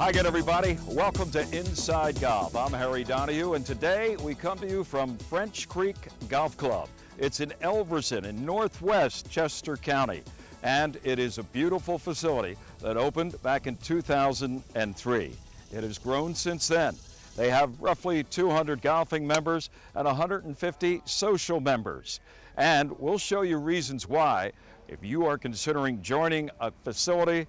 Hi again, everybody. Welcome to Inside Golf. I'm Harry Donahue, and today we come to you from French Creek Golf Club. It's in Elverson in northwest Chester County, and it is a beautiful facility that opened back in 2003. It has grown since then. They have roughly 200 golfing members and 150 social members. And we'll show you reasons why, if you are considering joining a facility,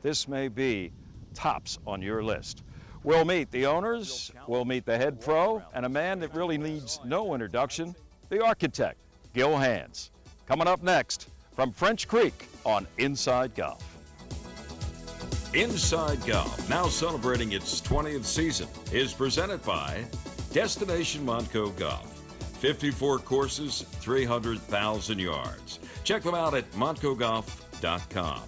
this may be tops on your list. We'll meet the owners, we'll meet the head pro, and a man that really needs no introduction, the architect, Gil Hands. Coming up next from French Creek on Inside Golf. Inside Golf, now celebrating its 20th season, is presented by Destination Montco Golf. 54 courses, 300,000 yards. Check them out at montcogolf.com.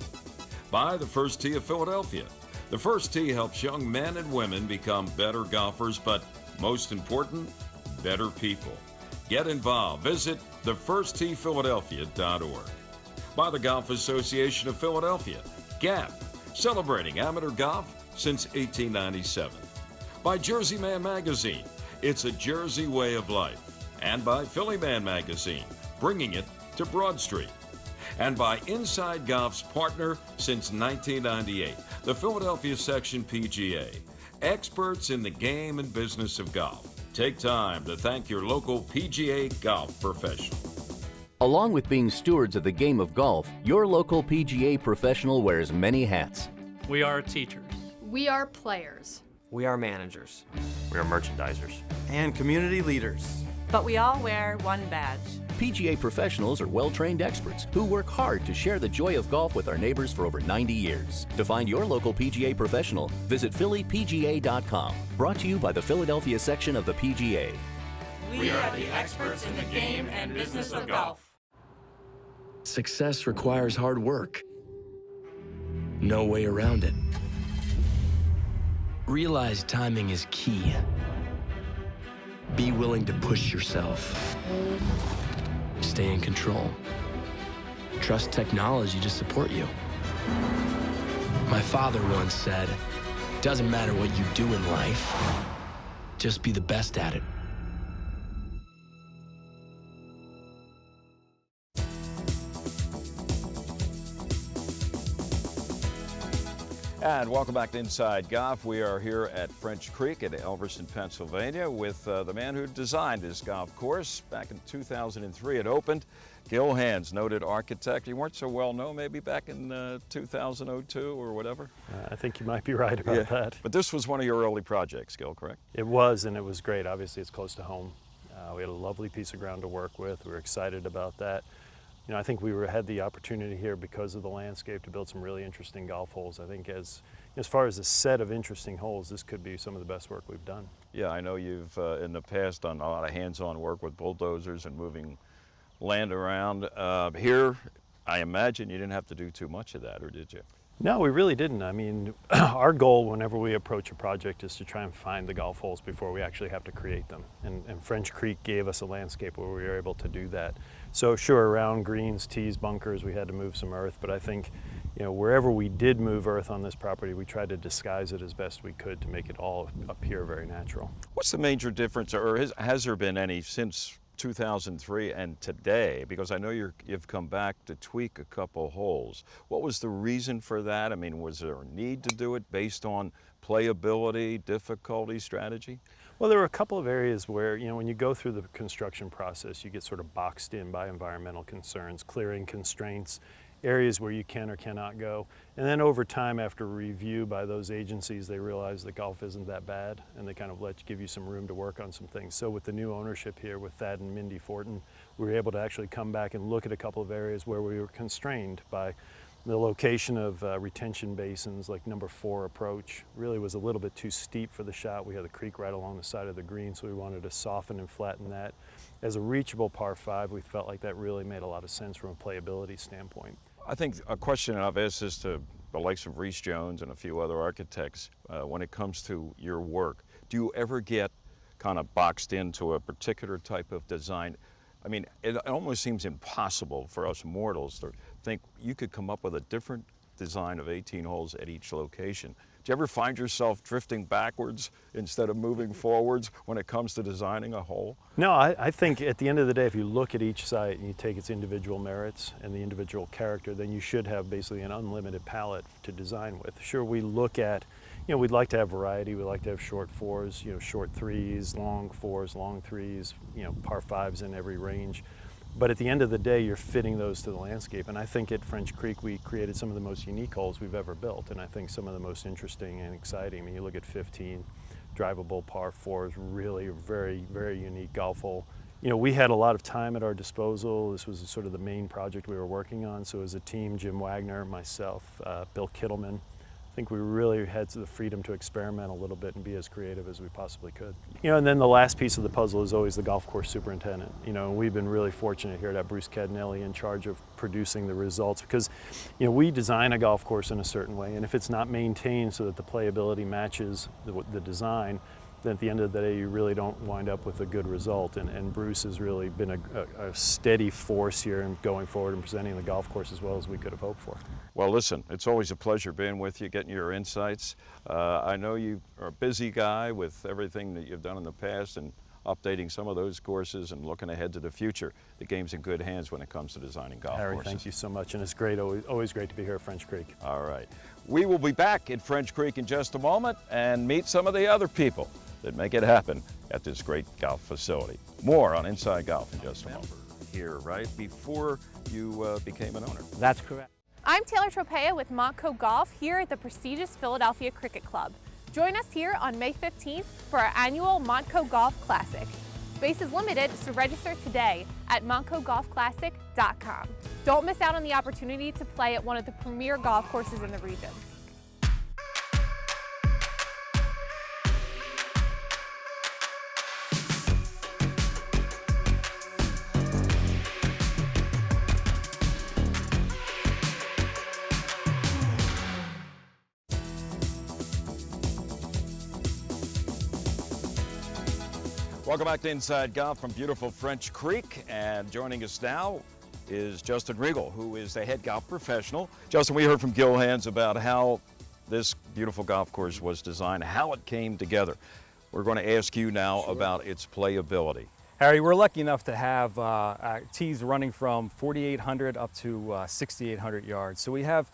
By the First Tee of Philadelphia. The First Tee helps young men and women become better golfers, but most important, better people. Get involved. Visit thefirstteephiladelphia.org. By the Golf Association of Philadelphia, GAP, celebrating amateur golf since 1897. By Jersey Man Magazine, it's a Jersey way of life. And by Philly Man Magazine, bringing it to Broad Street. And by Inside Golf's partner since 1998, the Philadelphia Section PGA, experts in the game and business of golf. Take time to thank your local PGA golf professional. Along with being stewards of the game of golf, your local PGA professional wears many hats. We are teachers. We are players. We are managers. We are merchandisers. And community leaders. But we all wear one badge. PGA professionals are well-trained experts who work hard to share the joy of golf with our neighbors for over 90 years. To find your local PGA professional, visit phillypga.com. Brought to you by the Philadelphia section of the PGA. We are the experts in the game and business of golf. Success requires hard work. No way around it. Realize timing is key. Be willing to push yourself. Stay in control. Trust technology to support you. My father once said, "Doesn't matter what you do in life, just be the best at it." And welcome back to Inside Golf. We are here at French Creek in Elverson, Pennsylvania with the man who designed this golf course. Back in 2003 it opened. Gil Hands, noted architect. You weren't so well known maybe back in 2002 or whatever? I think you might be right about that. But this was one of your early projects, Gil, correct? It was, and it was great. Obviously it's close to home. We had a lovely piece of ground to work with. We were excited about that. You know, I think we had the opportunity here because of the landscape to build some really interesting golf holes. I think as far as a set of interesting holes, this could be some of the best work we've done. Yeah, I know you've in the past done a lot of hands-on work with bulldozers and moving land around. Here, I imagine you didn't have to do too much of that, or did you? No, we really didn't. I mean, our goal whenever we approach a project is to try and find the golf holes before we actually have to create them. And French Creek gave us a landscape where we were able to do that. So sure, around greens, tees, bunkers, we had to move some earth, but I think, you know, wherever we did move earth on this property, we tried to disguise it as best we could to make it all appear very natural. What's the major difference, or has there been any since 2003 and today? Because I know you've come back to tweak a couple holes. What was the reason for that? I mean, was there a need to do it based on playability, difficulty, strategy? Well, there were a couple of areas where, you know, when you go through the construction process, you get sort of boxed in by environmental concerns, clearing constraints, areas where you can or cannot go. And then over time, after review by those agencies, they realize that golf isn't that bad, and they kind of give you some room to work on some things. So with the new ownership here with Thad and Mindy Fortin, we were able to actually come back and look at a couple of areas where we were constrained by the location of retention basins, like number 4 approach really was a little bit too steep for the shot. We had the creek right along the side of the green, so we wanted to soften and flatten that. As a reachable par 5, we felt like that really made a lot of sense from a playability standpoint. I think a question I've asked is to the likes of Reese Jones and a few other architects, when it comes to your work, do you ever get kind of boxed into a particular type of design? I mean, it almost seems impossible for us mortals to think you could come up with a different design of 18 holes at each location. Do you ever find yourself drifting backwards instead of moving forwards when it comes to designing a hole? No, I think at the end of the day, if you look at each site and you take its individual merits and the individual character, then you should have basically an unlimited palette to design with. Sure, we look at, we'd like to have variety. We like to have short fours, short threes, long fours, long threes, par fives in every range. But at the end of the day, you're fitting those to the landscape. And I think at French Creek, we created some of the most unique holes we've ever built. And I think some of the most interesting and exciting. I mean, you look at 15 drivable par fours, really very, very unique golf hole. We had a lot of time at our disposal. This was sort of the main project we were working on. So as a team, Jim Wagner, myself, Bill Kittleman, I think we really had the freedom to experiment a little bit and be as creative as we possibly could. And then the last piece of the puzzle is always the golf course superintendent. We've been really fortunate here to have Bruce Cadnelli in charge of producing the results because, we design a golf course in a certain way, and if it's not maintained so that the playability matches the design, then at the end of the day, you really don't wind up with a good result. And Bruce has really been a steady force here in going forward and presenting the golf course as well as we could have hoped for. Well, listen, it's always a pleasure being with you, getting your insights. I know you are a busy guy with everything that you've done in the past and updating some of those courses and looking ahead to the future. The game's in good hands when it comes to designing golf Harry, courses. thank you so much, and it's great, always great to be here at French Creek. All right. We will be back at French Creek in just a moment and meet some of the other people that make it happen at this great golf facility. More on Inside Golf in just a moment. Here, right before you became an owner. That's correct. I'm Taylor Tropea with Montco Golf here at the prestigious Philadelphia Cricket Club. Join us here on May 15th for our annual Montco Golf Classic. Space is limited, so register today at montcogolfclassic.com. Don't miss out on the opportunity to play at one of the premier golf courses in the region. Welcome back to Inside Golf from beautiful French Creek, and joining us now is Justin Riegel, who is the head golf professional. Justin, we heard from Gil Hands about how this beautiful golf course was designed, how it came together. We're going to ask you now about its playability. Harry, we're lucky enough to have tees running from 4,800 up to 6,800 yards. So we have,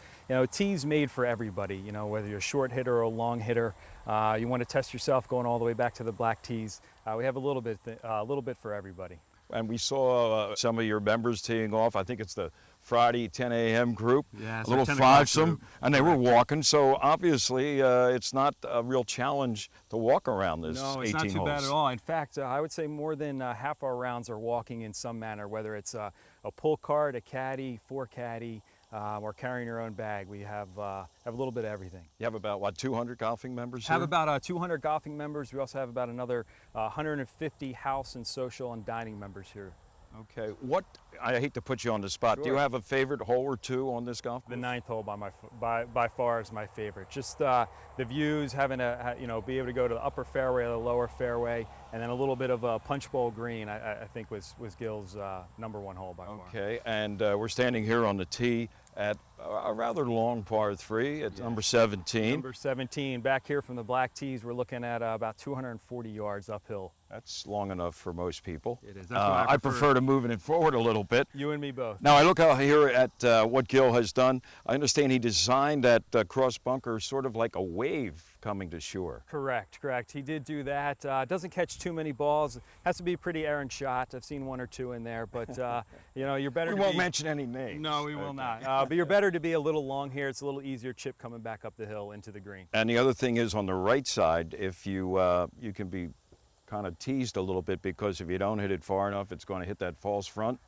tees made for everybody. Whether you're a short hitter or a long hitter, you want to test yourself going all the way back to the black tees. We have a little bit for everybody. And we saw some of your members teeing off. I think it's the Friday 10 a.m. group, yeah, a little fivesome, and they were walking. So obviously, it's not a real challenge to walk around this 18 holes. No, it's not too bad at all. In fact, I would say more than half our rounds are walking in some manner, whether it's a pull cart, a caddy, 4-caddy, or carrying your own bag. We have a little bit of everything. You have about, what, 200 golfing members here? Have about 200 golfing members. We also have about another 150 house and social and dining members here. Okay. I hate to put you on the spot. Sure. Do you have a favorite hole or two on this golf course? The 9th hole by far is my favorite. Just the views, having to be able to go to the upper fairway or the lower fairway, and then a little bit of a punch bowl green. I think was Gil's #1 hole by far. Okay, and we're standing here on the tee at a rather long par 3 at number 17. Number 17, back here from the black tees, we're looking at about 240 yards uphill. That's long enough for most people. It is. That's what I prefer to moving it forward a little bit. You and me both. Now I look out here at what Gil has done. I understand he designed that cross bunker sort of like a wave coming to shore. Correct. He did do that. Doesn't catch too many balls. Has to be a pretty errant shot. I've seen 1 or 2 in there, but you're better. We won't mention any names. No, we will not. But you're better to be a little long here. It's a little easier chip coming back up the hill into the green. And the other thing is on the right side, if you can be kind of teased a little bit, because if you don't hit it far enough, it's going to hit that false front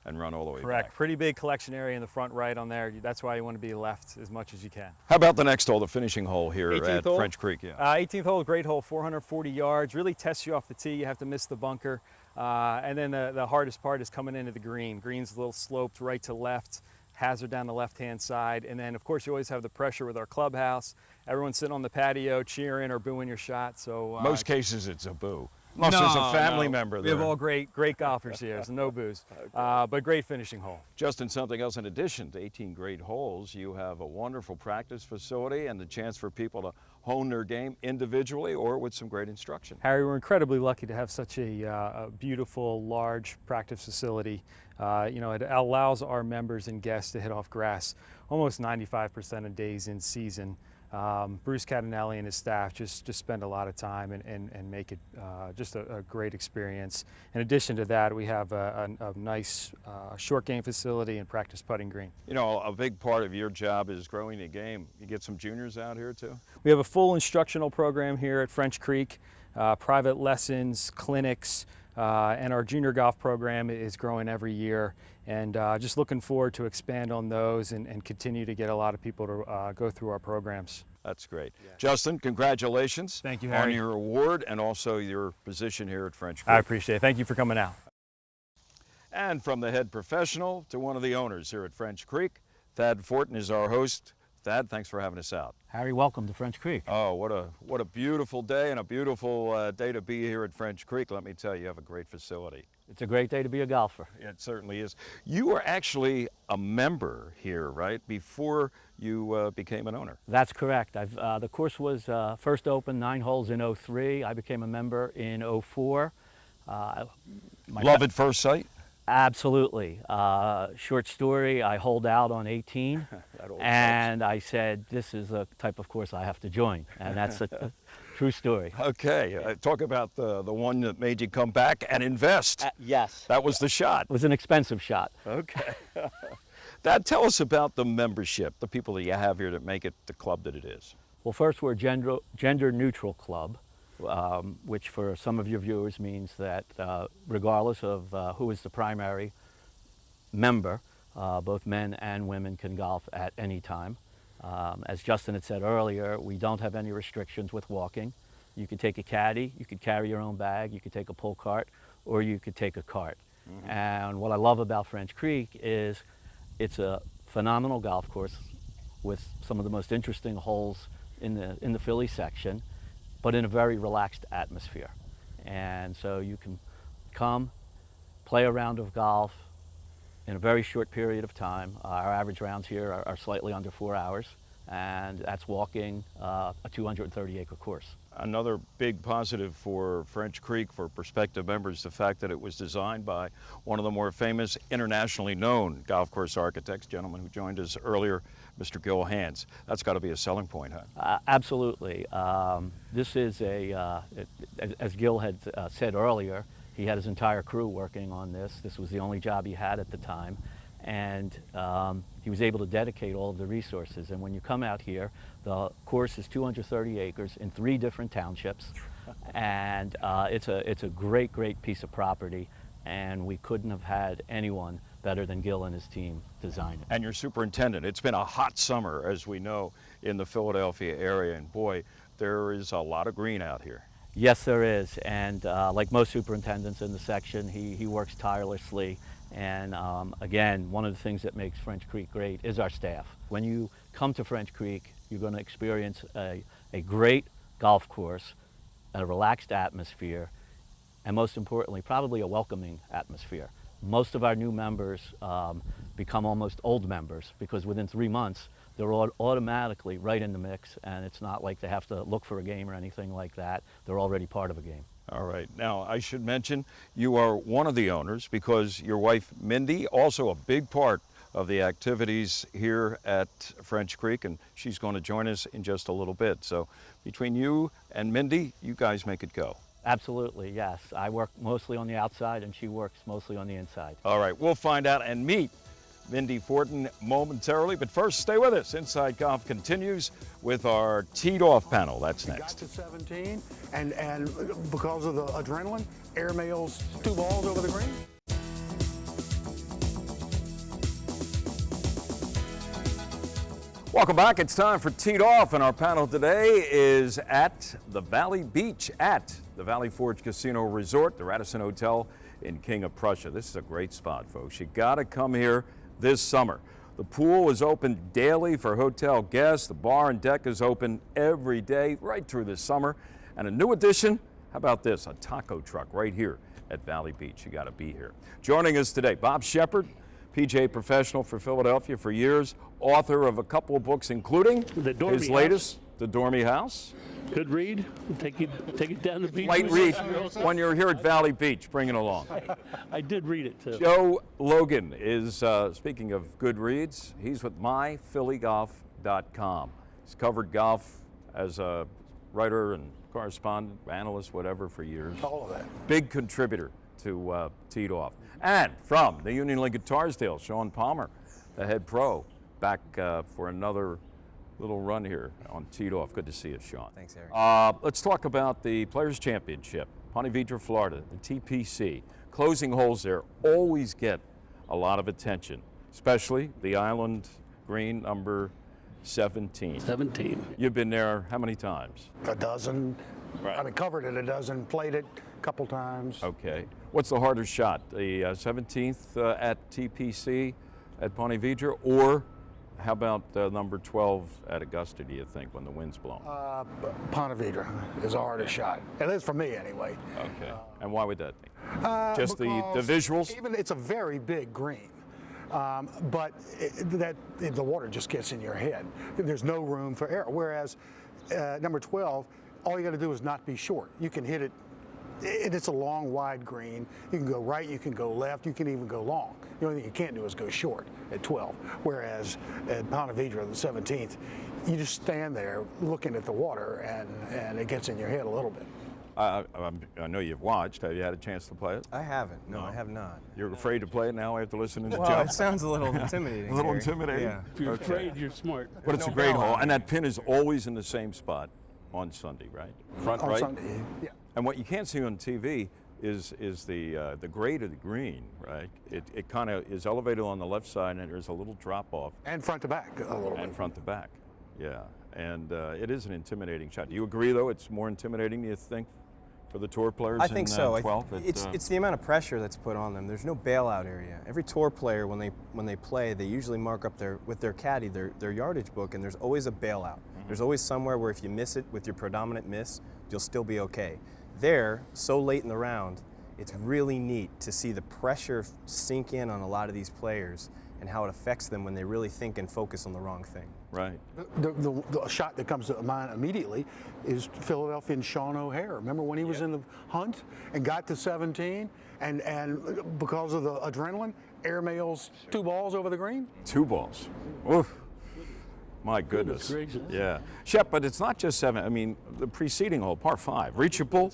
and run all the way Correct. back. Pretty big collection area in the front right on there. That's why you want to be left as much as you can. How about the next hole, the finishing hole here at hole? French Creek? Yeah. 18th hole, great hole, 440 yards. Really tests you off the tee. You have to miss the bunker. And then the hardest part is coming into the green. Green's a little sloped right to left. Hazard down the left-hand side, and then of course you always have the pressure with our clubhouse. Everyone's sitting on the patio cheering or booing your shot. So most cases it's a boo. Unless there's a No, family no. member We there. have all great golfers here, so no booze. But great finishing hole. Justin, something else in addition to 18 great holes, you have a wonderful practice facility and the chance for people to hone their game individually or with some great instruction. Harry, we're incredibly lucky to have such a beautiful, large practice facility. You know, it allows our members and guests to hit off grass almost 95% of days in season. Bruce Catanelli and his staff just spend a lot of time and make it just a great experience. In addition to that, we have a nice short game facility and practice putting green. You know, a big part of your job is growing the game. You get some juniors out here too? We have a full instructional program here at French Creek, private lessons, clinics, and our junior golf program is growing every year. And just looking forward to expand on those and continue to get a lot of people to go through our programs. That's great. Yeah. Justin, congratulations. Thank you, Harry. On your award and also your position here at French Creek. I appreciate it. Thank you for coming out. And from the head professional to one of the owners here at French Creek, Thad Fortin is our host. Thad, thanks for having us out. Harry, welcome to French Creek. Oh, what a beautiful day and a beautiful day to be here at French Creek. Let me tell you, you have a great facility. It's a great day to be a golfer. It certainly is. You were actually a member here, right, before you became an owner? That's correct. The course was first opened 9 holes in '03. I became a member in '04. Love at first sight? Absolutely. Short story, I holed out on 18, and I said, this is the type of course I have to join, and that's a true story. Okay, talk about the one that made you come back and invest. Yes. That was the shot. It was an expensive shot. Okay. Dad, tell us about the membership, the people that you have here that make it the club that it is. Well, first, we're a gender-neutral club. Which for some of your viewers means that regardless of who is the primary member, both men and women can golf at any time. As Justin had said earlier, we don't have any restrictions with walking. You could take a caddy, you could carry your own bag, you could take a pull cart, or you could take a cart. Mm-hmm. And what I love about French Creek is it's a phenomenal golf course with some of the most interesting holes in the Philly section, but in a very relaxed atmosphere. And so you can come, play a round of golf in a very short period of time. Our average rounds here are slightly under 4 hours, and that's walking a 230-acre course. Another big positive for French Creek for prospective members, the fact that it was designed by one of the more famous, internationally known golf course architects, gentleman who joined us earlier, Mr. Gil Hands. That's got to be a selling point, huh? Absolutely. This is as Gil had said earlier, he had his entire crew working on this. This was the only job he had at the time. And he was able to dedicate all of the resources. And when you come out here, the course is 230 acres in 3 different townships. And it's a great, great piece of property. And we couldn't have had anyone better than Gil and his team design it. And your superintendent. It's been a hot summer, as we know, in the Philadelphia area. And boy, there is a lot of green out here. Yes, there is. And like most superintendents in the section, he works tirelessly. And again, one of the things that makes French Creek great is our staff. When you come to French Creek, you're going to experience a great golf course, a relaxed atmosphere, and most importantly, probably a welcoming atmosphere. Most of our new members become almost old members because within 3 months, they're automatically right in the mix, and it's not like they have to look for a game or anything like that. They're already part of a game. All right. Now, I should mention you are one of the owners because your wife, Mindy, also a big part of the activities here at French Creek, and she's going to join us in just a little bit. So between you and Mindy, you guys make it go. Absolutely, yes. I work mostly on the outside, and she works mostly on the inside. All right. We'll find out and meet Mindy Fortin momentarily, but first stay with us. Inside Golf continues with our teed off panel. That's next. Got to 17, and because of the adrenaline, airmails 2 balls over the green. Welcome back. It's time for Teed Off, and our panel today is at the Valley Beach at the Valley Forge Casino Resort, the Radisson Hotel in King of Prussia. This is a great spot, folks. You got to come here this summer. The pool is open daily for hotel guests. The bar and deck is open every day right through the summer. And a new addition, How about this? A taco truck right here at Valley Beach. You got to be here. Joining us today, Bob Shepard, PGA professional for Philadelphia for years, author of a couple of books, including his latest, The Dormy House. Good read. Take it down the beach. Light read when you're here at Valley Beach. Bring it along. I did read it too. Joe Logan is, speaking of good reads, he's with myphillygolf.com. He's covered golf as a writer and correspondent, analyst, whatever, for years. All of that. Big contributor to Teed Off. And from the Union League at Tarsdale, Sean Palmer, the head pro, back for another little run here on Teed Off. Good to see you, Sean. Thanks, Eric. Let's talk about the Players' Championship, Ponte Vedra, Florida, the TPC. Closing holes there always get a lot of attention, especially the island green number 17. 17. You've been there how many times? A dozen. Right. I mean, covered it a dozen, played it a couple times. Okay. What's the harder shot, the 17th at TPC at Ponte Vedra, or how about number 12 at Augusta, do you think, when the wind's blowing? Ponte Vedra is the hardest shot. It is for me, anyway. Okay. And why would that be? Just the Because visuals? Even it's a very big green. But the water just gets in your head. There's no room for error. Whereas number 12, all you got to do is not be short. You can hit it. It's a long, wide green. You can go right, you can go left, you can even go long. The only thing you can't do is go short at 12. Whereas at Ponte Vedra, the 17th, you just stand there looking at the water, and it gets in your head a little bit. I know you've watched. Have you had a chance to play it? I haven't. No, I have not. You're afraid to play it now after listening to Well, Joe? it sounds a little intimidating. A little Gary. intimidating? Yeah. If you're afraid, you're smart. But it's a great hole, and that pin is always in the same spot on Sunday, right? Front On right? Sunday, yeah. And what you can't see on TV is the grade of the green, right? It kind of is elevated on the left side, and there's a little drop off. And front to back a little bit. And front to back, yeah. And it is an intimidating shot. Do you agree, though? It's more intimidating, do you think, for the tour players? I think so. 12? It's the amount of pressure that's put on them. There's no bailout area. Every tour player, when they play, they usually mark up with their caddy their yardage book, and there's always a bailout. There's always somewhere where if you miss it with your predominant miss, you'll still be okay. There, so late in the round, it's really neat to see the pressure sink in on a lot of these players and how it affects them when they really think and focus on the wrong thing. Right. The shot that comes to mind immediately is Philadelphian Sean O'Hare. Remember when he was in the hunt and got to 17, and because of the adrenaline, airmails 2 balls over the green? 2 balls. Oof. My goodness. Gracious. Yeah. Shep, but it's not just 7. I mean, the preceding hole, par 5, reachable.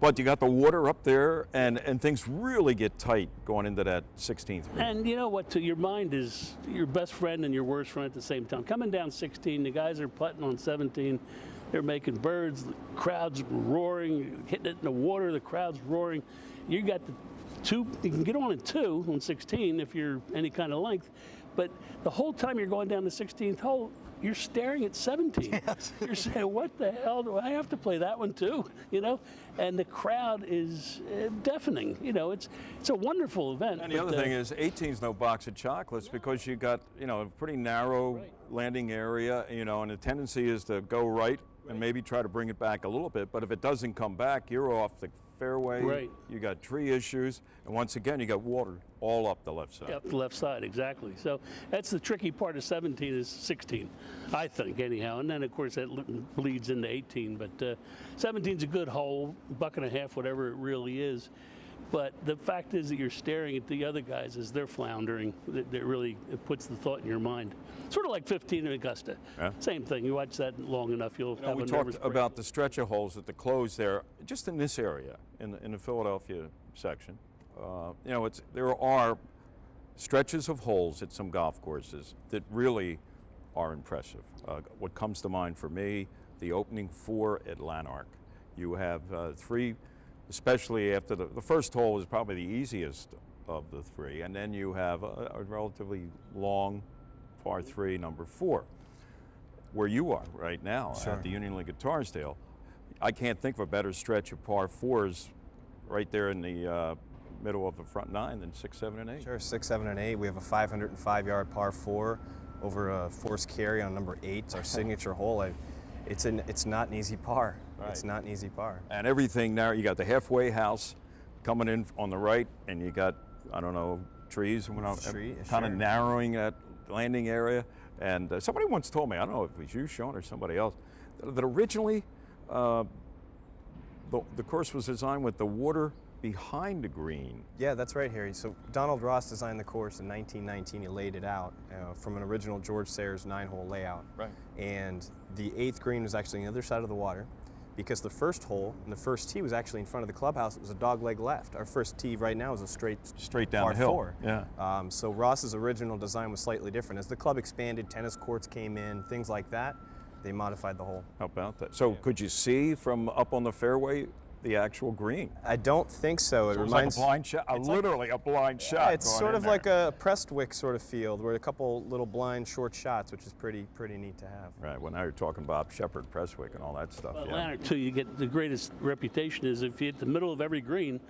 But you got the water up there, and things really get tight going into that 16th green. And you know what? To your mind is your best friend and your worst friend at the same time. Coming down 16, the guys are putting on 17. They're making birds. The crowd's roaring, hitting it in the water. The crowd's roaring. You got the 2. You can get on at 2 on 16 if you're any kind of length. But the whole time you're going down the 16th hole, you're staring at 17. Yes. You're saying, what the hell do I have to play that one too? You know, and the crowd is deafening. You know, it's a wonderful event. And the other thing is, 18's no box of chocolates because you got, a pretty narrow landing area, and the tendency is to go right and maybe try to bring it back a little bit. But if it doesn't come back, you're off the fairway. Right. You got tree issues, and once again, you got water all up the left side. Up the left side, exactly. So that's the tricky part of 17 is 16, I think, anyhow. And then, of course, that bleeds into 18. But 17's a good hole, $1.50, whatever it really is. But the fact is that you're staring at the other guys as they're floundering. That really puts the thought in your mind. Sort of like 15 in Augusta. Yeah. Same thing. You watch that long enough, you'll have a nervous breakdown. We talked about the stretch of holes at the close there, just in this area, in the Philadelphia section. There are stretches of holes at some golf courses that really are impressive. What comes to mind for me, the opening 4 at Lanark. You have 3. Especially after the first hole is probably the easiest of the 3, and then you have a relatively long par 3, number 4, where you are right now. Sure. At the Union League at Tarsdale. I can't think of a better stretch of par 4s right there in the middle of the front 9 than 6, 7, and 8. Sure, 6, 7, and 8. We have a 505-yard par 4 over a forced carry on number 8. It's our signature hole. It's not an easy par. Right. It's not an easy par. And everything now, you got the halfway house coming in on the right, and you got, I don't know, trees, kind of narrowing that landing area. And somebody once told me, I don't know if it was you, Sean, or somebody else, that originally the course was designed with the water behind the green. Yeah, that's right, Harry. So Donald Ross designed the course in 1919. He laid it out from an original George Sayers 9-hole layout. Right. And the 8th green was actually on the other side of the water, because the first hole and the first tee was actually in front of the clubhouse. It was a dogleg left. Our first tee right now is a straight down the hill. Par 4. Yeah. So Ross's original design was slightly different. As the club expanded, tennis courts came in, things like that, they modified the hole. How about that? So could you see from up on the fairway the actual green? I don't think so. It reminds like a blind shot, literally a blind shot. Yeah, it's sort of like a Prestwick sort of field, where a couple little blind short shots, which is pretty neat to have. Right. Well, now you're talking Bob Shepard, Prestwick, and all that stuff. Well, yeah. Lanark, too, you get the greatest reputation is if you hit the middle of every green,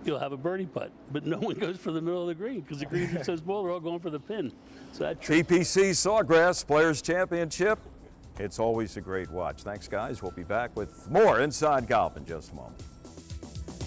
you'll have a birdie putt. But no one goes for the middle of the green, because the green just says ball, they're all going for the pin. So that TPC Sawgrass Players Championship. It's always a great watch. Thanks, guys. We'll be back with more Inside Golf in just a moment.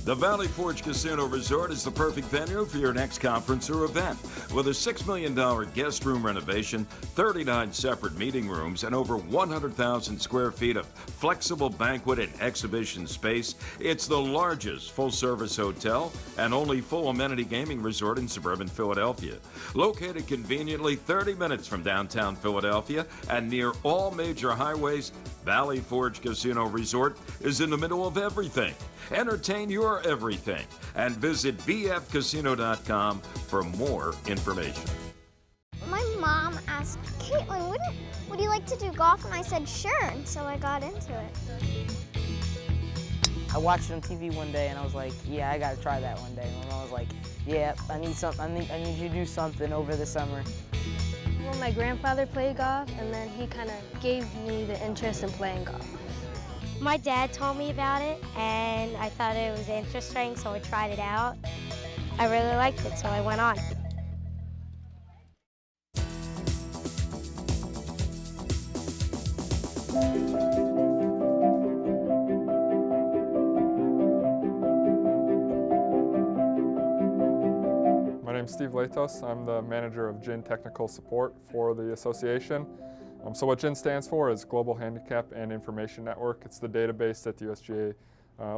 The Valley Forge Casino Resort is the perfect venue for your next conference or event. With a $6 million guest room renovation, 39 separate meeting rooms, and over 100,000 square feet of flexible banquet and exhibition space, it's the largest full-service hotel and only full amenity gaming resort in suburban Philadelphia. Located conveniently 30 minutes from downtown Philadelphia and near all major highways, Valley Forge Casino Resort is in the middle of everything. Entertain your everything and visit vfcasino.com for more information. My mom asked, Caitlin, would you like to do golf? And I said, sure, and so I got into it. I watched it on TV one day and I was like, yeah, I gotta try that one day. My mom was like, yeah, I need you to do something over the summer. Well, my grandfather played golf, and then he kind of gave me the interest in playing golf. My dad told me about it, and I thought it was interesting, so I tried it out. I really liked it, so I went on. My name's Steve Latos. I'm the manager of GIN Technical Support for the association. So what GIN stands for is Global Handicap and Information Network. It's the database that the USGA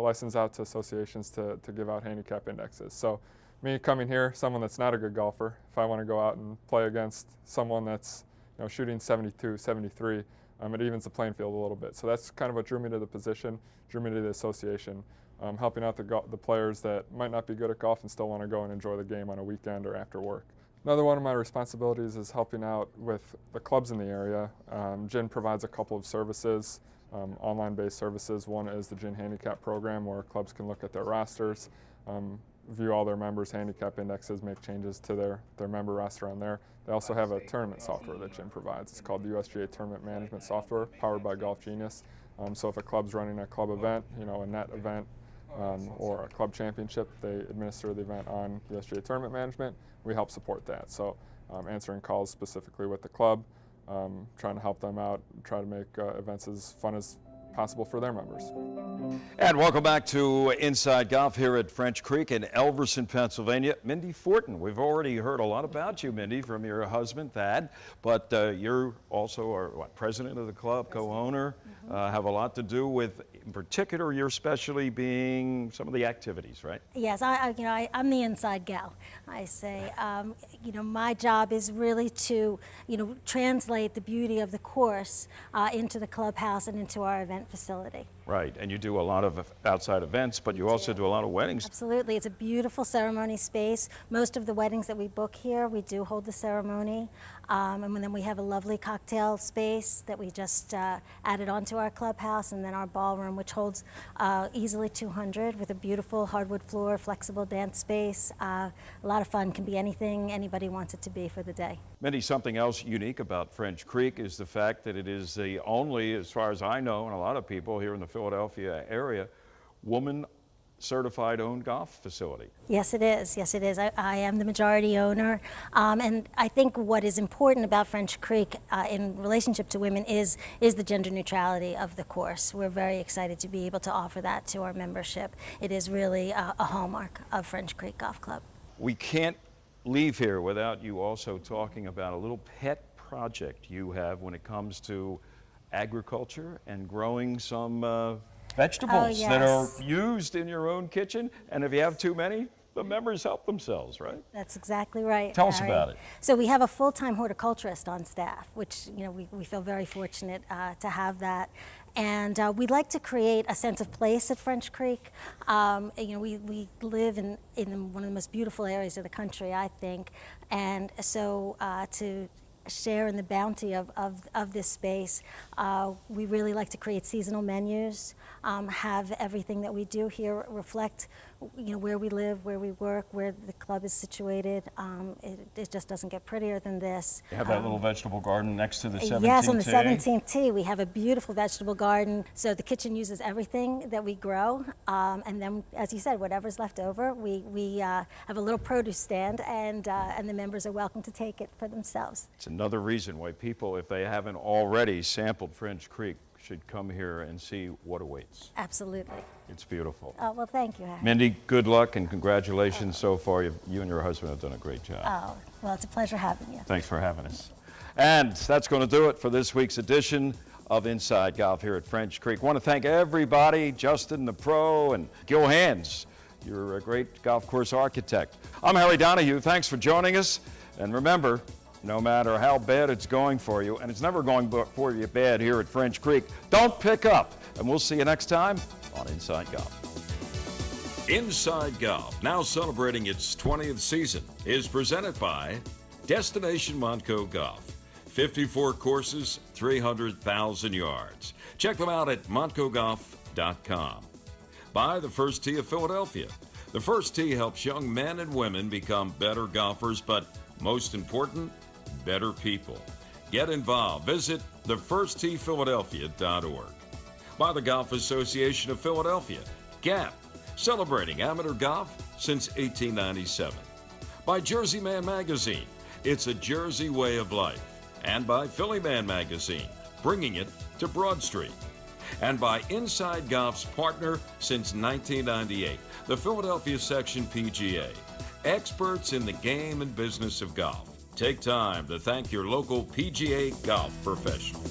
licenses out to associations to give out handicap indexes. So me coming here, someone that's not a good golfer, if I want to go out and play against someone that's shooting 72, 73, it evens the playing field a little bit. So that's kind of what drew me to the position, drew me to the association, helping out the players that might not be good at golf and still want to go and enjoy the game on a weekend or after work. Another one of my responsibilities is helping out with the clubs in the area. GIN provides a couple of services, online-based services. One is the GIN Handicap Program, where clubs can look at their rosters, view all their members' handicap indexes, make changes to their member roster on there. They also have a tournament software that GIN provides. It's called the USGA Tournament Management Software, powered by Golf Genius. So if a club's running a club event, a net event, or a club championship, they administer the event on USGA Tournament Management. We help support that. So answering calls specifically with the club, trying to help them out, try to make events as fun as possible for their members. And welcome back to Inside Golf here at French Creek in Elverson, Pennsylvania. Mindy Fortin, we've already heard a lot about you, Mindy, from your husband, Thad, but you're also president of the club, co-owner, have a lot to do with, in particular, your specialty being some of the activities, right? Yes, I'm the inside gal. I say, my job is really to, translate the beauty of the course into the clubhouse and into our event facility. Right, and you do a lot of outside events, but you also do a lot of weddings. Absolutely, it's a beautiful ceremony space. Most of the weddings that we book here, we do hold the ceremony. And then we have a lovely cocktail space that we just added onto our clubhouse, and then our ballroom, which holds easily 200 with a beautiful hardwood floor, flexible dance space. A lot of fun, can be anything anybody wants it to be for the day. Mindy, something else unique about French Creek is the fact that it is the only, as far as I know, and a lot of people here in the Philadelphia area, woman certified owned golf facility. Yes, it is. Yes, it is. I am the majority owner. And I think what is important about French Creek in relationship to women is the gender neutrality of the course. We're very excited to be able to offer that to our membership. It is really a hallmark of French Creek Golf Club. We can't leave here without you also talking about a little pet project you have when it comes to agriculture and growing some vegetables that are used in your own kitchen. And if you have too many, the members help themselves, right? That's exactly right. Tell us about it. So we have a full-time horticulturist on staff, which we feel very fortunate to have that. And we'd like to create a sense of place at French Creek. We live in one of the most beautiful areas of the country, I think. And so to share in the bounty of this space, we really like to create seasonal menus, have everything that we do here reflect where we live, where we work, where the club is situated. It just doesn't get prettier than this. You have that little vegetable garden next to the 17th tee? Yes, on the 17th tee we have a beautiful vegetable garden. So the kitchen uses everything that we grow, and then, as you said, whatever's left over, we have a little produce stand, and the members are welcome to take it for themselves. It's another reason why people, if they haven't already sampled French Creek, should come here and see what awaits. Absolutely. It's beautiful. Oh, well, thank you, Harry. Mindy, good luck and congratulations so far. You and your husband have done a great job. Oh, well, it's a pleasure having you. Thanks for having us. And that's going to do it for this week's edition of Inside Golf here at French Creek. I want to thank everybody, Justin the pro and Gil Hands. You're a great golf course architect. I'm Harry Donahue. Thanks for joining us. And remember, no matter how bad it's going for you, and it's never going for you bad here at French Creek, don't pick up. And we'll see you next time on Inside Golf. Inside Golf, now celebrating its 20th season, is presented by Destination Montco Golf. 54 courses, 300,000 yards. Check them out at montcogolf.com. By the First Tee of Philadelphia. The First Tee helps young men and women become better golfers, but most important, better people. Get involved. Visit thefirstteephiladelphia.org. By the Golf Association of Philadelphia, GAP, celebrating amateur golf since 1897. By Jersey Man Magazine, it's a Jersey way of life. And by Philly Man Magazine, bringing it to Broad Street. And by Inside Golf's partner since 1998, the Philadelphia Section PGA, experts in the game and business of golf. Take time to thank your local PGA golf professional.